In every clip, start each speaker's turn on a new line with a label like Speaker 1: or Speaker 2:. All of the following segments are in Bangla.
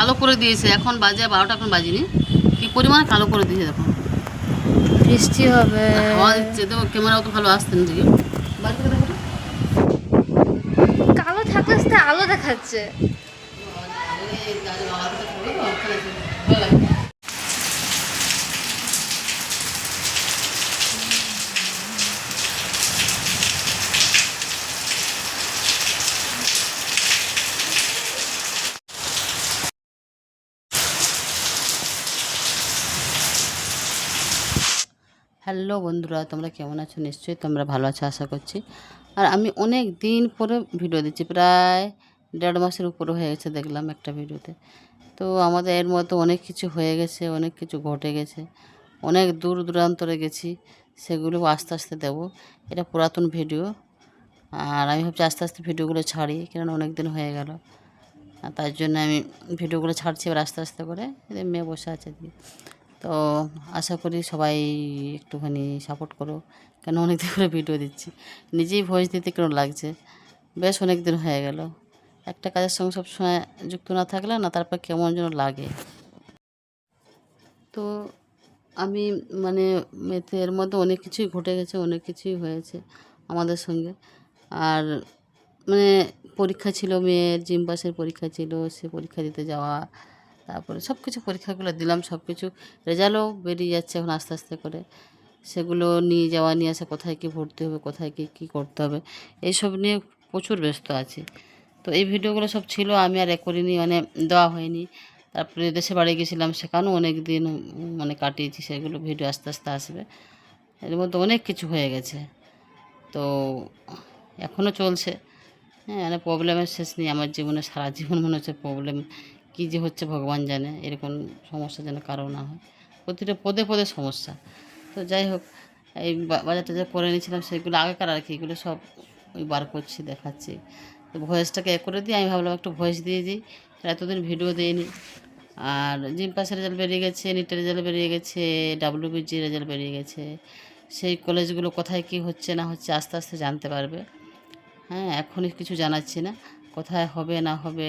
Speaker 1: কালো করে দিয়েছে। এখন বাজে 12টা, এখন বাজিনি। কি পরিমাণে কালো করে দিয়েছে দেখো।
Speaker 2: বৃষ্টি হবে।
Speaker 1: হাওয়া দিচ্ছে তো, ক্যামেরাও তো ভালো আসছে না দিকে। বাইরে থেকে দেখো তো।
Speaker 2: কালো থাকলে সেটা আলো দেখাচ্ছে।
Speaker 1: হ্যালো বন্ধুরা, তোমরা কেমন আছো? নিশ্চয়ই তোমরা ভালো আছো আশা করছি। আর আমি অনেক দিন পরে ভিডিও দিচ্ছি, প্রায় 1.5 মাসের উপরে হয়ে গেছে দেখলাম একটা ভিডিওতে। তো আমাদের এর মধ্যে অনেক কিছু হয়ে গেছে, অনেক কিছু ঘটে গেছে, অনেক দূর দূরান্তরে গেছি, সেগুলো আস্তে আস্তে দেবো। এটা পুরাতন ভিডিও, আর আমি ভাবছি আস্তে আস্তে ভিডিওগুলো ছাড়ি, কেননা অনেক দিন হয়ে গেল। আর তার জন্য আমি ভিডিওগুলো ছাড়ছি এবার আস্তে আস্তে করে। এদের মেয়ে বসে আছে এদিকে। তো আশা করি সবাই একটুখানি সাপোর্ট করো, কেন অনেক দিন করে ভিডিও দিচ্ছি। নিজেই ভয়েস দিতে কেন লাগছে, বেশ অনেক দিন হয়ে গেল। একটা কাজের সঙ্গে সবসময় যুক্ত না থাকলে না, তারপর কেমন যেন লাগে। তো আমি মানে এর মধ্যে অনেক কিছুই ঘটে গেছে, অনেক কিছুই হয়েছে আমাদের সঙ্গে। আর মানে পরীক্ষা ছিল, মেয়ের জিম পাসের পরীক্ষা ছিল, সে পরীক্ষা দিতে যাওয়া, তারপরে সব কিছু পরীক্ষাগুলো দিলাম, সব কিছু রেজাল্টও বেরিয়ে যাচ্ছে এখন আস্তে আস্তে করে। সেগুলো নিয়ে যাওয়া নিয়ে আসা, কোথায় কী ভর্তি হবে, কোথায় কী কী করতে হবে, এইসব নিয়ে প্রচুর ব্যস্ত আছি। তো এই ভিডিওগুলো সব ছিল, আমি আর করিনি, মানে দেওয়া হয়নি। তারপরে দেশে বাড়ি গেছিলাম, সেখানেও অনেক দিন মানে কাটিয়েছি, সেগুলো ভিডিও আস্তে আস্তে আসবে। এর মধ্যে অনেক কিছু হয়ে গেছে, তো এখনও চলছে। হ্যাঁ, মানে প্রবলেমের শেষ নেই আমার জীবনে, সারা জীবন মনে হচ্ছে প্রবলেম। কী যে হচ্ছে ভগবান জানে, এরকম সমস্যা যেন কারো না হয়, প্রতিটা পদে পদে সমস্যা। তো যাই হোক, এই বাজার টাজার করে নিয়েছিলাম, সেগুলো আগেকার আর কি, এগুলো সব ওই বার করছি, দেখাচ্ছি। তো ভয়েসটাকে করে দিই, আমি ভাবলাম একটু ভয়েস দিয়ে দিই, এতদিন ভিডিও দিইনি। আর জিম পাসের রেজাল্ট বেরিয়ে গেছে, নিটের রেজাল্ট বেরিয়ে গেছে, ডাব্লিউবিজি রেজাল্ট বেরিয়ে গেছে। সেই কলেজগুলো কোথায় কী হচ্ছে না হচ্ছে আস্তে আস্তে জানতে পারবে। হ্যাঁ, এখনই কিছু জানাচ্ছি না, কোথায় হবে না হবে,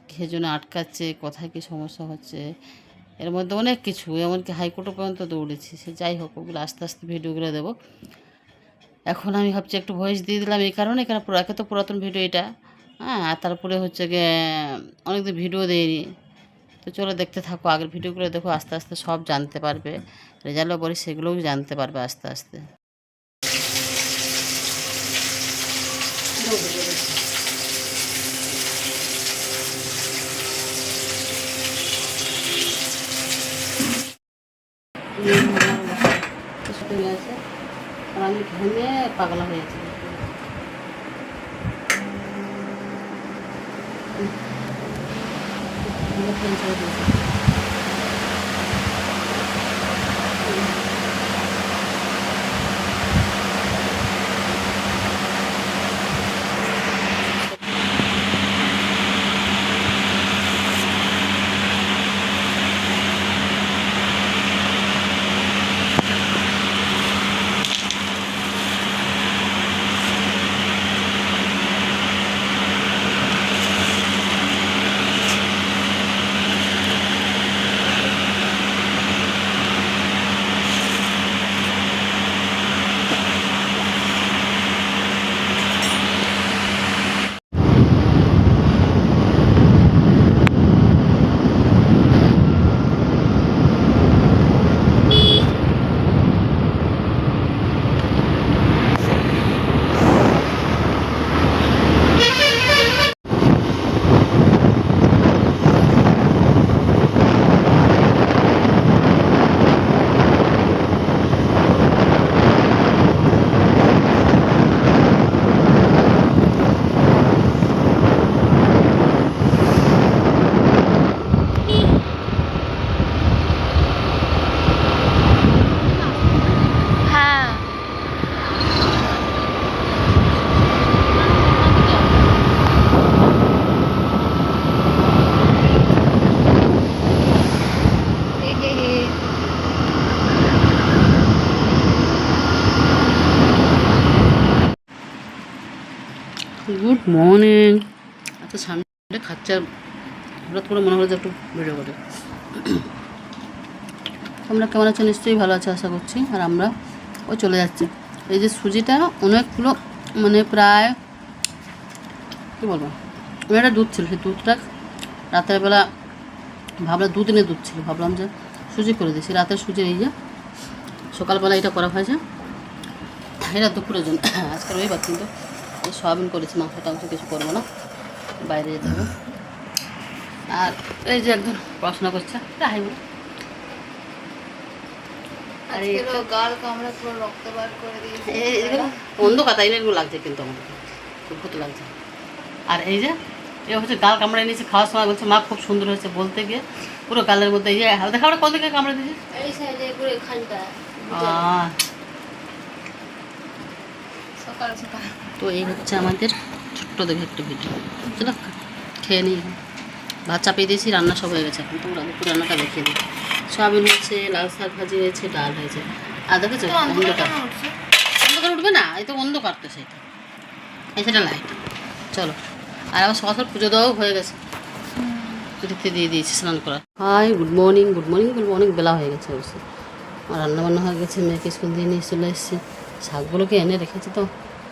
Speaker 1: কিসের জন্য আটকাচ্ছে, কোথায় কী সমস্যা হচ্ছে। এর মধ্যে অনেক কিছু, এমনকি হাইকোর্টও পর্যন্ত দৌড়েছি। সে যাই হোক, ওগুলো আস্তে আস্তে ভিডিওগুলো দেবো। এখন আমি ভাবছি একটু ভয়েস দিয়ে দিলাম এই কারণে, কেন একে তো পুরাতন ভিডিও এটা। হ্যাঁ, আর তারপরে হচ্ছে গিয়ে অনেকদিন ভিডিও দেয়নি। তো চলো দেখতে থাকো, আগের ভিডিওগুলো দেখো, আস্তে আস্তে সব জানতে পারবে। রেজাল্টও বলি, সেগুলোও জানতে পারবে আস্তে আস্তে। আর আমি ঘেমে পাগলা হয়েছি।
Speaker 2: হ্যাঁ,
Speaker 1: গুড মর্নিং। এত সামনে খাচ্ছে, আর হঠাৎ করে মনে হলো যে একটু ভিডিও করে। তোমরা কেমন আছো? নিশ্চয়ই ভালো আছো আশা করছি। আর আমরা ও চলে যাচ্ছে। এই যে সুজিটা অনেকগুলো, মানে প্রায় কী বলবো, একটা দুধ ছিল, সেই দুধটা রাতের বেলা ভাবলাম 2 দিনের দুধ ছিল, ভাবলাম যে সুজি করে দিয়েছি। রাতের সুজি এই যে সকালবেলা এটা করা হয়েছে, এটা দুপুরের জন্য। আজকে রবিবার, কিন্তু এই সয়াবিন করেছি, মাংস টাংস কিছু করবো না, বাইরে যেতে হবে। আর এই যে একজন পড়াশোনা করছে, তাই বলে। আর এই
Speaker 2: আজকে গাল কামড়ে পুরো রক্ত বার করে দিয়েছে।
Speaker 1: অন্ধকার, তাই না? এগুলো লাগছে কিন্তু আমাকে খুব ভূত লাগছে। আর এই যে এ হচ্ছে গাল কামড়ে নিয়েছে, খাওয়ার সময় বলছে মা খুব সুন্দর হয়েছে, বলতে গিয়ে পুরো গালের মধ্যে এই যে হালকা খাবার কোন দিকে কামড়ে দিয়েছে।
Speaker 2: এই সাইডে পুরো এখানটা সকাল সকাল।
Speaker 1: তো এই হচ্ছে আমাদের ছোট্ট দেখে একটু ভিডিও। চলো খেয়ে নিই। ভাত চাপিয়ে দিয়েছি, রান্না সব হয়ে গেছে। এখন তোমরা দুপুর রান্নাটা দেখিয়ে দিই। সয়াবিন হয়েছে, লাল শাক ভাজি হয়েছে, ডাল হয়েছে। আর দেখেছো অন্ধকার, অন্ধকার উঠবে না, এই তো অন্ধকার, তো সেটা এই সেটা লাইট। চলো, আর আবার সকাল পুজো দেওয়াও হয়ে গেছে, পুজোতে দিয়ে দিয়েছি স্নান করা। Hi, good morning, good morning বলবো, অনেক বেলা হয়ে গেছে অবশ্য। আর রান্নাবান্না হয়ে গেছে, মেয়েকে স্কুল দিয়ে নিয়ে চলে এসেছি। শাকগুলোকে এনে রেখেছি, তো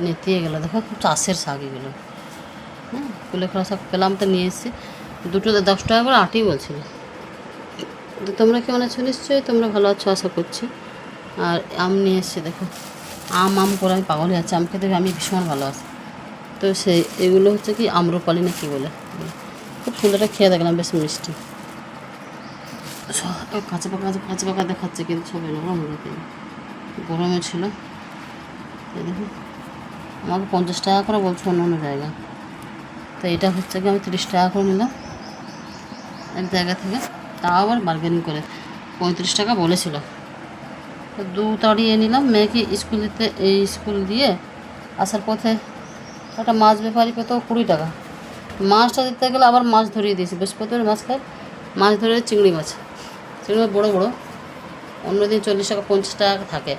Speaker 1: নেতিয়ে গেলো। দেখো খুব চাষের শাক এগুলো। হ্যাঁ, কুলেখাড়া শাক পেলাম, তো নিয়ে এসেছি। দুটো 10 টাকা করে আটি বলছিল। তো তোমরা কেমন আছো? নিশ্চয়ই তোমরা ভালো আছো আশা করছি। আর আম নিয়ে এসেছি, দেখো আম করে আমি পাগল হয়ে যাচ্ছি। আম খেতে আমি ভীষণ ভালোবাসি। তো সেই এগুলো হচ্ছে কি আম্রপালি না কী বলে, খুব ফুলটা খেয়ে দেখলাম, বেশ মিষ্টি। কাঁচা পাকা দেখাচ্ছে, কিন্তু সব নরম হয়ে গরমে ছিল। এই দেখুন, আমাকে 50 টাকা করে বলছে অন্য অন্য জায়গা। তো এটা হচ্ছে কি আমি 30 টাকা করে নিলাম এক জায়গা থেকে, তাও আবার বার্গেনিং করে 35 টাকা বলেছিল। তো 2 তাড়িয়ে নিলাম। মেয়েকে স্কুল দিয়ে আসার পথে একটা মাছ ব্যাপারী পেত 20 টাকা। মাছটা দিতে গেলে আবার মাছ ধরিয়ে দিয়েছি, বৃহস্পতিবার মাছ খাই, মাছ ধরে চিংড়ি মাছ বড়ো বড়ো। অন্যদিন 40 টাকা 50 টাকা থাকে,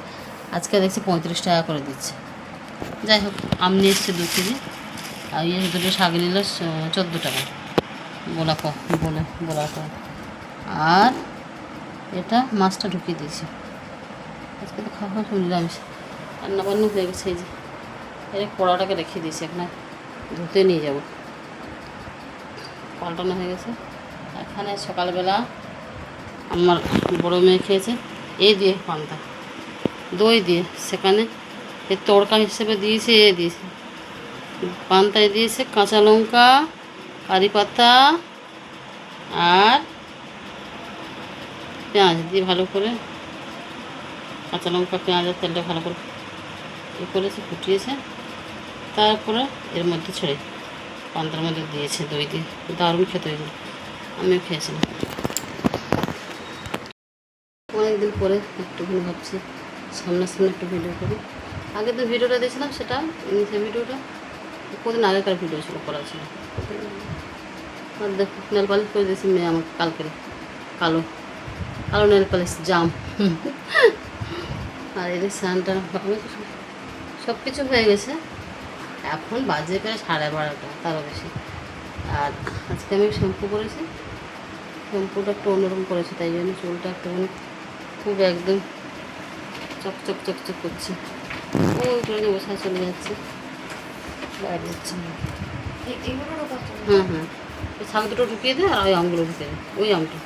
Speaker 1: আজকে দেখছি 35 টাকা করে দিচ্ছে। যাই হোক, আম নিয়ে এসছে 2 কেজি। আর দুটো শাক নিল 14 টাকা বলা করে। আর এটা মাছটা ঢুকিয়ে দিয়েছি। আজকে তো খাওয়া সব নিরামিষ, রান্নাবান্না হয়ে গেছে। এই যে এই কড়াটাকে রেখে দিয়েছি, এখানে ধুতে নিয়ে যাব, পাল্টানো হয়ে গেছে। এখানে সকালবেলা আমার বড় মেয়ে খেয়েছে এই দিয়ে পান্তা দই দিয়ে, সেখানে এর তড়কা হিসেবে দিয়েছে পান্তায় দিয়েছে কাঁচা লঙ্কা, কারি পাতা আর পেঁয়াজ দিয়ে ভালো করে, কাঁচা লঙ্কা পেঁয়াজ আর তেলটা ভালো করে করেছে, ফুটিয়েছে। তারপরে এর মধ্যে ছেড়ে পান্তার মধ্যে দিয়েছে দই দিয়ে, দারুণ খেতে হয়েছিল। আমিও খেয়েছিলাম। অনেকদিন পরে একটুখানি ভাবছি সামনাসামনি একটু ভিডিও করি। আগে তো ভিডিওটা দিয়েছিলাম, সেটা সেই ভিডিওটা কদিন আগেকার ভিডিও ছিল, করা ছিল। আর দেখো নেল পালিশ করে দিয়েছি মেয়ে আমাকে কালকে, কালো নেল পালিশ জাম। আর এদের স্নানটা সব কিছু হয়ে গেছে। এখন বাজে প্রায় 12:30, তারও বেশি। আর আজকে আমি শ্যাম্পু করেছি, শ্যাম্পুটা একটু অন্যরকম করেছি, তাই জন্য চুলটা একটুখানি খুব একদম চকচক করছে। ওই করে বসায় চলে যাচ্ছে, বাইরে যাচ্ছে। হ্যাঁ, ওই শাক দুটো ঢুকিয়ে দে, আর ওই আমগুলো ঢুকিয়ে দে, ওই আমটা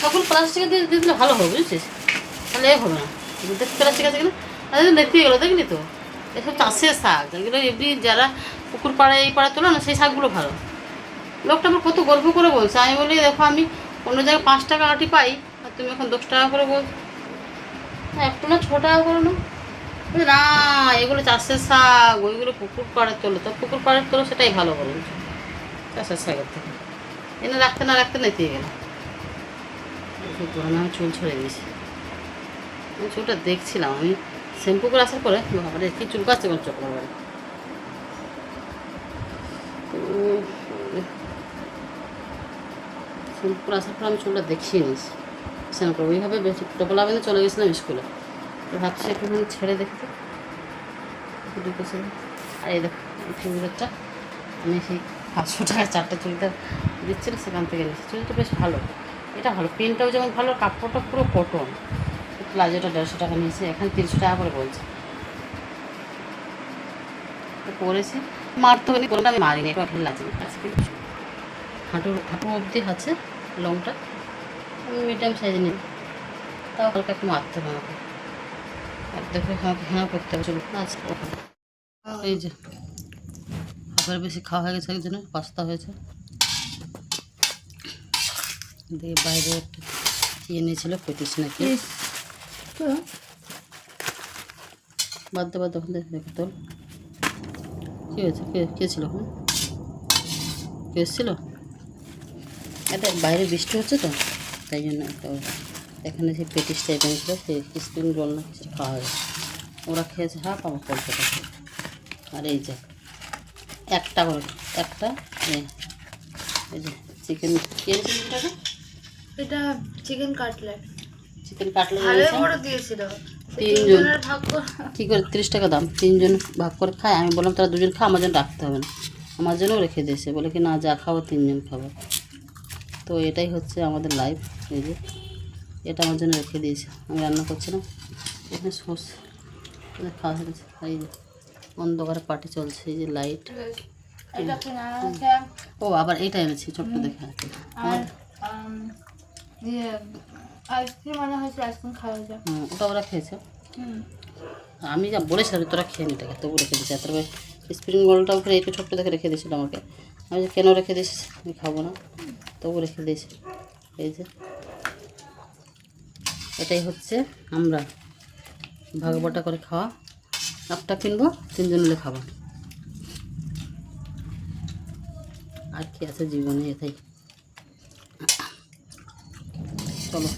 Speaker 1: সকল প্লাস্টিকে দিয়ে দিলে ভালো হবে, বুঝছিস? তাহলে হবে না, দেখতে প্লাস্টিক আছে কিনা। তাহলে দেখতে গেলো, দেখলি তো এসব চাষের শাক, যেগুলো এমনি যারা পুকুর পাড়ে এই পাড়ে তোলো না, সেই শাকগুলো ভালো। লোকটা আমার কত গল্প করে বলছে, আমি বলি দেখো আমি অন্য জায়গায় 5 টাকা আটি পাই, আর তুমি এখন 10 টাকা করে বলছো। একটু না 6 টাকা করে না, এগুলো চাষের শাক, ওইগুলো পুকুর পাড়ে তোলো, তো পুকুর পাড়ে তোলো সেটাই ভালো বলো চাষের শাকের থেকে। এনে রাখতে না নিতে গেলাম, আমি চুল ছড়ে দিয়েছি। আমি চুলটা দেখছিলাম, আমি শ্যাম্পু করে আসার পরে বাবারে কি চুল কাটছে কোন চক্র বাড়ি। শ্যাম্পু করে আসার পর আমি চুলটা দেখিয়ে নিয়েছি স্নান করে, ওইভাবে বেশি টোপলা বেঁধে চলে গেছিলাম স্কুলে। তো ভাবছি একটুখানি ছেড়ে দেখতে ঢুকেছিল। আর এই দেখো এই চুলটা আমি সেই 500 টাকার 4টে চুড়িদার দিচ্ছিল সেখান থেকে নিচ্ছি। চুড়িটা বেশ ভালো, এটা ভালো, প্রিন্টটাও যেমন ভালো, কাপড়টা পুরো কটন। প্লাজোটা 150 টাকা নিয়েছে, এখানে 300 টাকা করে বলছে। তো পরেছি, মারতে হবে কোনটা আমি মারিনি, একটু ভালো লাগছে আজকে। হাঁটু হাঁটু অবধি আছে লংটা, আমি মিডিয়াম সাইজে নিই, তাও হালকা একটু মারতে হবে আমাকে। আর দেখে আমাকে হ্যাঁ করতে হবে। চলো আচ্ছা, এই যে খাবার বেশি খাওয়া হয়ে গেছে, একজনের পাস্তা হয়েছে। দিয়ে বাইরে একটা কি এনেছিল, পেটিস নাকি, বাদ ওখান থেকে রেখে তোল। কী হয়েছে, কে ছিল ওখানে, কে এসেছিলো? এটা বাইরে বৃষ্টি হচ্ছে তো, তাই জন্য একটা এখানে সেই পেটিস টাইপ এনেছিল, সেই স্প্রিং রোল না কিছু খাওয়া হয়েছে। ওরা খেয়েছে হাফ, আমার কলকাতা খেয়ে। আর এই যে একটা করে একটা এই যে চিকেন কি এনেছিল, টাকা
Speaker 2: এটা চিকেন কাটলেট,
Speaker 1: চিকেন কাটলেট
Speaker 2: ভালোই বড় দিয়েছিল।
Speaker 1: 3 জন
Speaker 2: ভাগ করে
Speaker 1: কী করে 30 টাকা দাম, 3 জন ভাগ করে খায়। আমি বললাম তারা 2 জন খায়, আমার জন্য রাখতে হবে না, আমার জন্যও রেখে দিয়েছে, বলে কি না যা খাবো 3 জন খাবো। তো এটাই হচ্ছে আমাদের লাইফ। এই যে এটা আমার জন্য রেখে দিয়েছে, আমি রান্না করছিলাম, এখানে সস খাওয়া হয়ে গেছে। এই যে অন্ধকারে পার্টি চলছে, এই যে লাইট।
Speaker 2: এটা কেনা আছে।
Speaker 1: ও আবার এটা এনেছি ছোট্ট দেখে আছে।
Speaker 2: আর ইয়ে আইসক্রিম আনা হয়েছে, আইসক্রিম খাওয়া যায়।
Speaker 1: ওটা ওরা খেয়েছে, আমি যা বলেছিলাম তোরা খেয়ে নিতে, তবু রেখে দিয়েছি। তারপরে স্প্রিং রোলটা উপরে একটু ছোট্ট দেখে রেখে দিয়েছিল আমাকে, আমি যে কেন রেখে দিয়েছিস, আমি খাবো না, তবু রেখে দিয়েছি। এই যে এটাই হচ্ছে আমরা ভাগবটা করে খাওয়া, একটা কিনবো 3 জন মিলে খাবো, আর কি আছে জীবনে, এটাই। চলো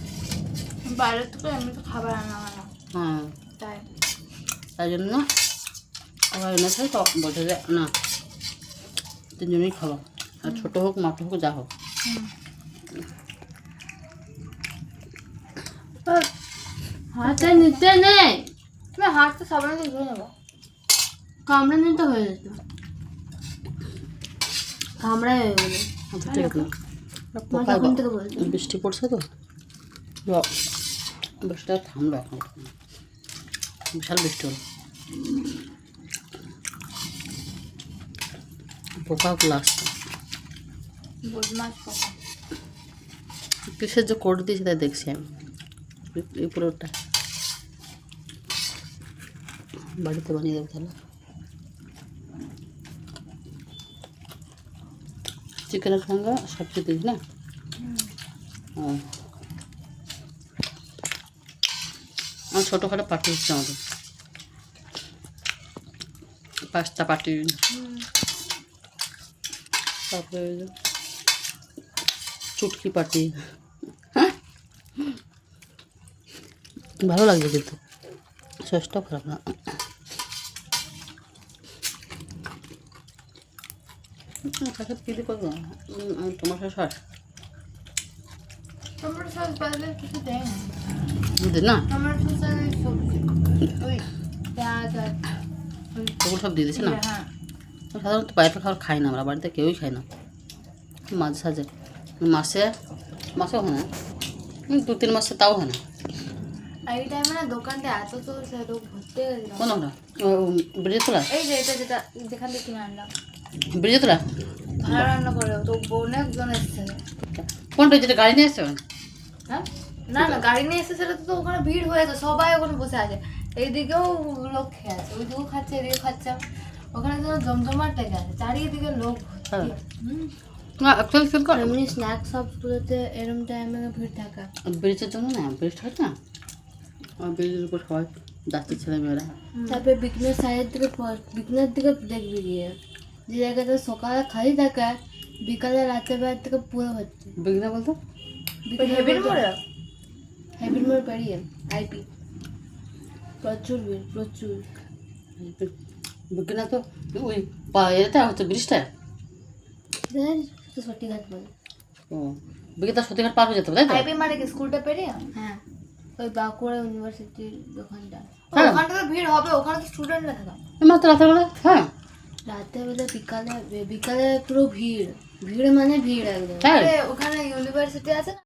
Speaker 2: বাইরে থেকে এমনি তো খাবার আনা হয় না,
Speaker 1: হ্যাঁ,
Speaker 2: তাই
Speaker 1: জন্য আবার এনেছে, তো বলছে যে না 3 জনেই খাবো, আর ছোটো হোক মাটো হোক যা হোক।
Speaker 2: হাতে নিতে নেই, তুমি হাতটা সাবান দিয়ে ধুয়ে নেবো, কামড়ে নিতে হয়ে যেত, কামড়ায় হয়ে গেলো।
Speaker 1: আচ্ছা ঠিক আছে, বৃষ্টি পড়ছে তো, বৃষ্টিটা থামলো এখন, বিশাল বৃষ্টি হলো, পোকাগুলো আসছে। কিসের যে কোড দিয়েছে তাই দেখছি আমি, এই পুরোটা বাড়িতে বানিয়ে দেবো তাহলে। চিকেনের সঙ্গে সবজি দিস না, আমার ছোটোখাটো পার্টি হচ্ছে আমাদের, পাস্তা পার্টি, তারপরে চুটকি পার্টি, ভালো লাগছে কিন্তু সসটাও খারাপ না। কাছে পিলি করবো টমেটো সস,
Speaker 2: টমেটো সস বাদে কিছু দেয় না,
Speaker 1: বুঝলি না,
Speaker 2: টমেটো সস সবজি ওই পেঁয়াজ আর
Speaker 1: ওগুলো সব দিয়ে দিচ্ছে না।
Speaker 2: হ্যাঁ,
Speaker 1: সাধারণত বাইরের খাবার খাই না, আমরা বাড়িতে কেউই খাই না, মাঝে সাঝে মাসেও হয় না, 2-3 মাসে তাও হয় না।
Speaker 2: এই টাইমে না দোকানটা এত তো লোক ভর্তি হয়ে গেছিল।
Speaker 1: কোন ওটা ব্রিজে তোলা,
Speaker 2: এই যে এটা যেটা যেখান থেকে কিনে আনলাম,
Speaker 1: ব্রিজে তোলা
Speaker 2: ভালো রান্না করে, তো অনেকজন এসেছে।
Speaker 1: কোনটা, যেটা গাড়ি নিয়ে আসছে?
Speaker 2: হ্যাঁ, না না গাড়ি নিয়ে এসেছে, সেটা তো ওখানে ভিড় হয়ে আছে, সবাই ওখানে বসে আছে, এইদিকেও লোক খেয়ে আছে, ওইদিকেও খাচ্ছে, এদিকে খাচ্ছে, ওখানে তো জমজমাট লেগে আছে, চারিদিকে লোক ভর্তি।
Speaker 1: না অ্যাকচুয়ালি ফিল কর,
Speaker 2: এমনি স্ন্যাক্স শপগুলোতে এরকম টাইমে ভিড় থাকে।
Speaker 1: ব্রিজের জন্য না, ব্রিজ হয় না, ব্রিজের উপর সবাই যাচ্ছে ছেলেমেয়েরা।
Speaker 2: তারপরে বিকনের সাইডের দিকে, বিকনের দিকে দেখবি গিয়ে, যে জায়গাটা সকালে খালি থাকে, বিকালে রাতের বেলার থেকে পুরো হচ্ছে।
Speaker 1: বিঘ্না বলতো
Speaker 2: হেভির মোড় পেরিয়ে আইপি, প্রচুর ভিড়, প্রচুর।
Speaker 1: বিঘ্না তো ওই এটা হচ্ছে ব্রিজটা,
Speaker 2: সঠিঘাট বলে।
Speaker 1: ও বিঘ্না সত্যিঘাট পার হয়ে যেতে হবে, তাই তো?
Speaker 2: আইপি মানে কি স্কুলটা পেরিয়ে? হ্যাঁ, ওই বাঁকুড়া ইউনিভার্সিটির দোকানটা,
Speaker 1: হ্যাঁ।
Speaker 2: ওখানটা তো ভিড় হবে, ওখানে তো স্টুডেন্টরা থাকে।
Speaker 1: মাত্র রাতের বেলা, হ্যাঁ
Speaker 2: রাতের বেলা বিকালে পুরো ভিড়,
Speaker 1: ভিড় মানে ভিড় একদম।
Speaker 2: আরে ওখানে ইউনিভার্সিটি আছে না,